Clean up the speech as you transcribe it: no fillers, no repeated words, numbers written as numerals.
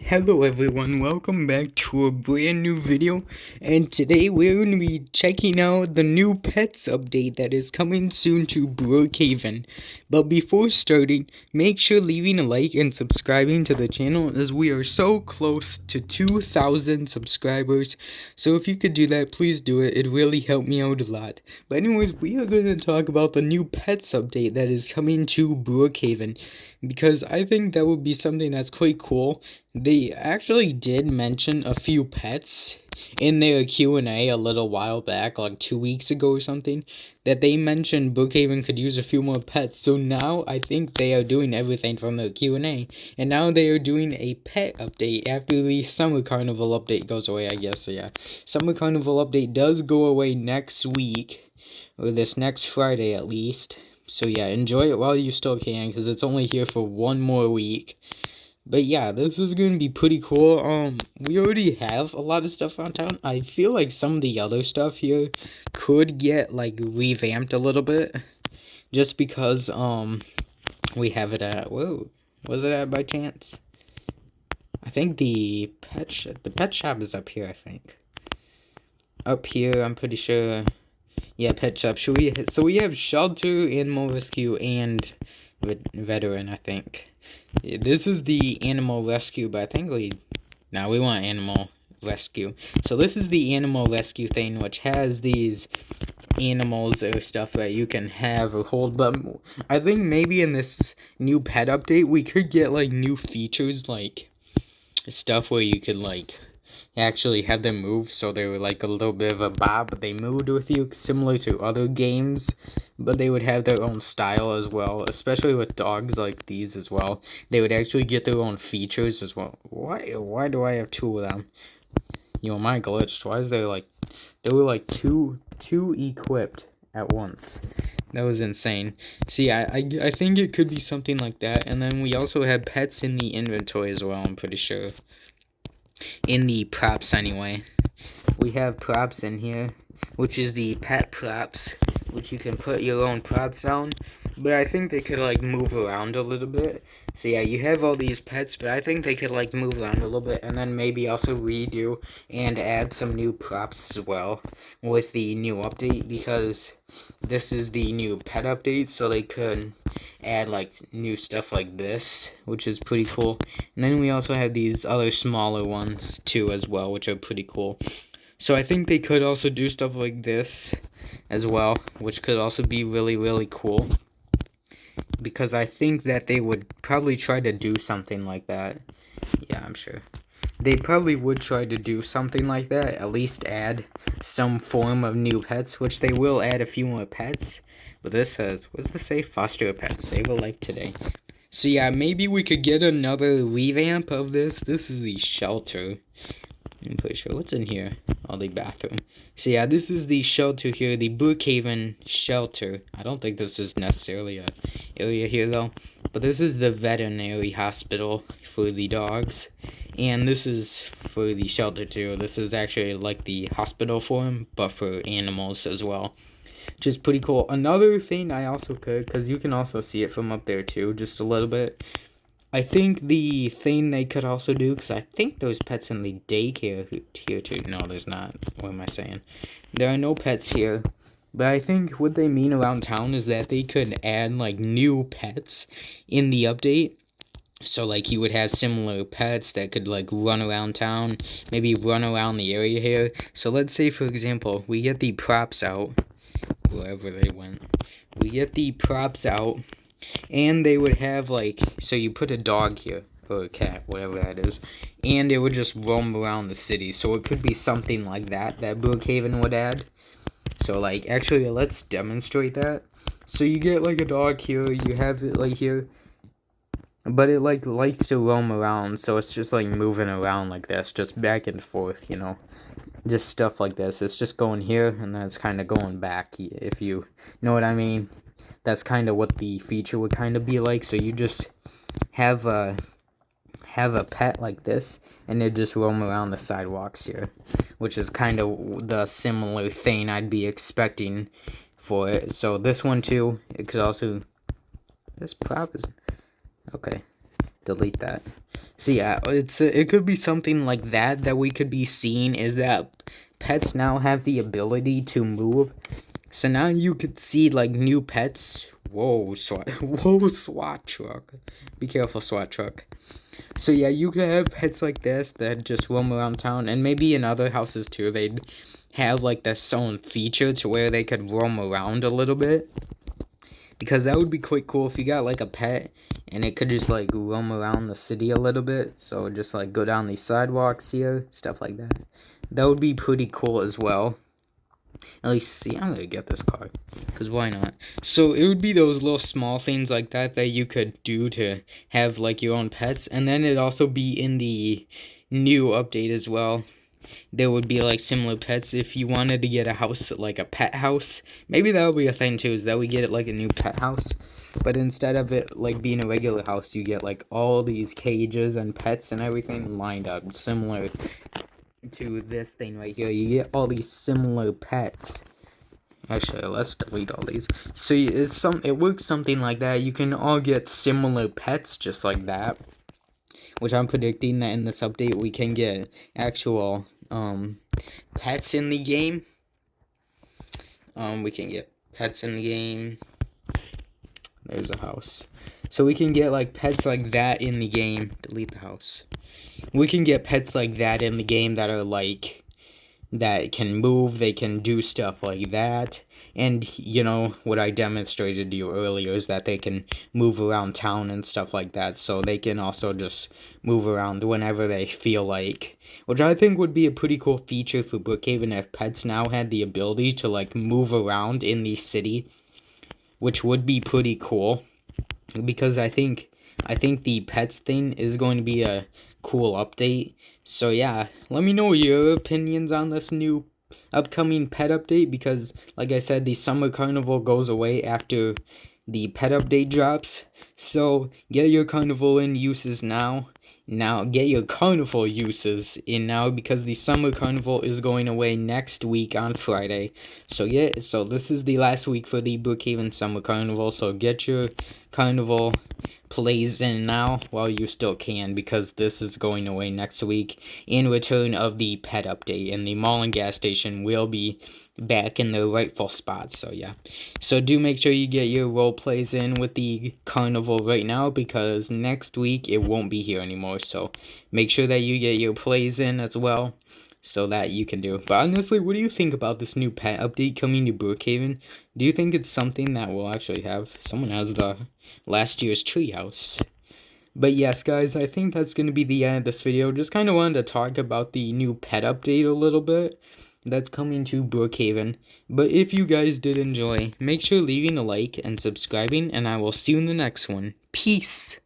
Hello everyone, welcome back to a brand new video, and today we're going to be checking out the new pets update that is coming soon to Brookhaven. But before starting, make sure leaving a like and subscribing to the channel as we are so close to 2,000 subscribers, so if you could do that, please do it, it really helped me out a lot. But anyways, we are going to talk about the new pets update that is coming to Brookhaven, because I think that would be something that's quite cool. They actually did mention a few pets in their Q&A a little while back, like 2 weeks ago or something, that they mentioned Brookhaven could use a few more pets. So now I think they are doing everything from their Q&A, and now they are doing a pet update after the Summer Carnival update goes away, I guess. So yeah, Summer Carnival update does go away next week, or this next Friday at least. So yeah, enjoy it while you still can, because it's only here for one more week. But yeah, this is going to be pretty cool. We already have a lot of stuff around town. I feel like some of the other stuff here could get, like, revamped a little bit. Just because, we have it at, whoa, was it at by chance? I think the pet shop is up here, I think. Up here, I'm pretty sure. Yeah, pet shop. So we have shelter, animal rescue, and veteran, I think. Yeah, this is the animal rescue, but I think we want animal rescue. So this is the animal rescue thing, which has these animals or stuff that you can have or hold. But I think maybe in this new pet update, we could get like new features, like stuff where you could like actually have them move, so they were like a little bit of a bob, but they moved with you, similar to other games, but they would have their own style as well, especially with dogs like these as well. They would actually get their own features as well. Why do I have two of them? Mine glitched. Why is there like, there were like two equipped at once? That was insane. See, I think it could be something like that. And then we also have pets in the inventory as well, I'm pretty sure. In the props anyway. We have props in here, which is the pet props, which you can put your own props on. But I think they could like move around a little bit. So yeah, you have all these pets, but I think they could like move around a little bit, and then maybe also redo and add some new props as well with the new update, because this is the new pet update, so they could add like new stuff like this, which is pretty cool. And then we also have these other smaller ones too as well, which are pretty cool. So I think they could also do stuff like this as well, which could also be really, really cool, because I think that they would probably try to do something like that. Yeah, I'm sure. They probably would try to do something like that, at least add some form of new pets, which they will add a few more pets. But this says, what does this say? Foster a pet, save a life today. So yeah, maybe we could get another revamp of this. This is the shelter. I'm pretty sure. What's in here? Oh, the bathroom. So yeah, this is the shelter here, the Brookhaven shelter. I don't think this is necessarily a area here though, but this is the veterinary hospital for the dogs, and this is for the shelter too. This is actually like the hospital for them, but for animals as well, which is pretty cool. Another thing I also could, because you can also see it from up there too, just a little bit. I think the thing they could also do, because I think there's pets in the daycare here too. No, there's not. What am I saying? There are no pets here. But I think what they mean around town is that they could add, like, new pets in the update. So, like, you would have similar pets that could, like, run around town. Maybe run around the area here. So, let's say, for example, we get the props out. Wherever they went. We get the props out. And they would have, like, so you put a dog here, or a cat, whatever that is, and it would just roam around the city. So it could be something like that Brookhaven would add. So, like, actually, let's demonstrate that. So you get, like, a dog here, you have it, like, here, but it, like, likes to roam around, so it's just, like, moving around like this, just back and forth, just stuff like this. It's just going here, and then it's kind of going back, if you know what I mean. That's kind of what the feature would kind of be like. So you just have a pet like this, and they just roam around the sidewalks here, which is kind of the similar thing I'd be expecting for it. So this one too, it could also, this prop is, okay, delete that. So yeah, it could be something like that we could be seeing, is that pets now have the ability to move. So now you could see like new pets. Whoa, SWAT! Whoa, SWAT truck! Be careful, SWAT truck. So yeah, you could have pets like this that just roam around town, and maybe in other houses too. They'd have like this own feature to where they could roam around a little bit. Because that would be quite cool if you got like a pet and it could just like roam around the city a little bit. So just like go down these sidewalks here, stuff like that. That would be pretty cool as well. At least, see, I'm gonna get this car, because why not? So it would be those little small things like that you could do to have like your own pets. And then it'd also be in the new update as well. There would be like similar pets if you wanted to get a house, like a pet house. Maybe that would be a thing too, is that we get it like a new pet house. But instead of it like being a regular house, you get like all these cages and pets and everything lined up, similar to this thing right here. You get all these similar pets. Actually, let's delete all these. So it works something like that. You can all get similar pets just like that. Which I'm predicting that in this update we can get actual pets in the game. We can get pets in the game. There's a house. So we can get like pets like that in the game. Delete the house. We can get pets like that in the game that are like, that can move, they can do stuff like that. And, you know, what I demonstrated to you earlier is that they can move around town and stuff like that. So they can also just move around whenever they feel like. Which I think would be a pretty cool feature for Brookhaven if pets now had the ability to, like, move around in the city. Which would be pretty cool. Because I think the pets thing is going to be a cool update. So yeah, let me know your opinions on this new upcoming pet update, because like I said, the summer carnival goes away after the pet update drops. So get your carnival in uses now. Get your carnival uses in now, because the summer carnival is going away next week on Friday. So yeah, so this is the last week for the Brookhaven summer carnival. So get your carnival plays in now while you still can, because this is going away next week in return of the pet update, and the mall and gas station will be back in their rightful spot. So yeah, so do make sure you get your role plays in with the carnival right now, because next week it won't be here anymore. So make sure that you get your plays in as well, so that you can do. But honestly, what do you think about this new pet update coming to Brookhaven? Do you think it's something that will actually have? Someone has the last year's treehouse. But yes, guys, I think that's going to be the end of this video. Just kind of wanted to talk about the new pet update a little bit that's coming to Brookhaven. But if you guys did enjoy, make sure leaving a like and subscribing, and I will see you in the next one. Peace!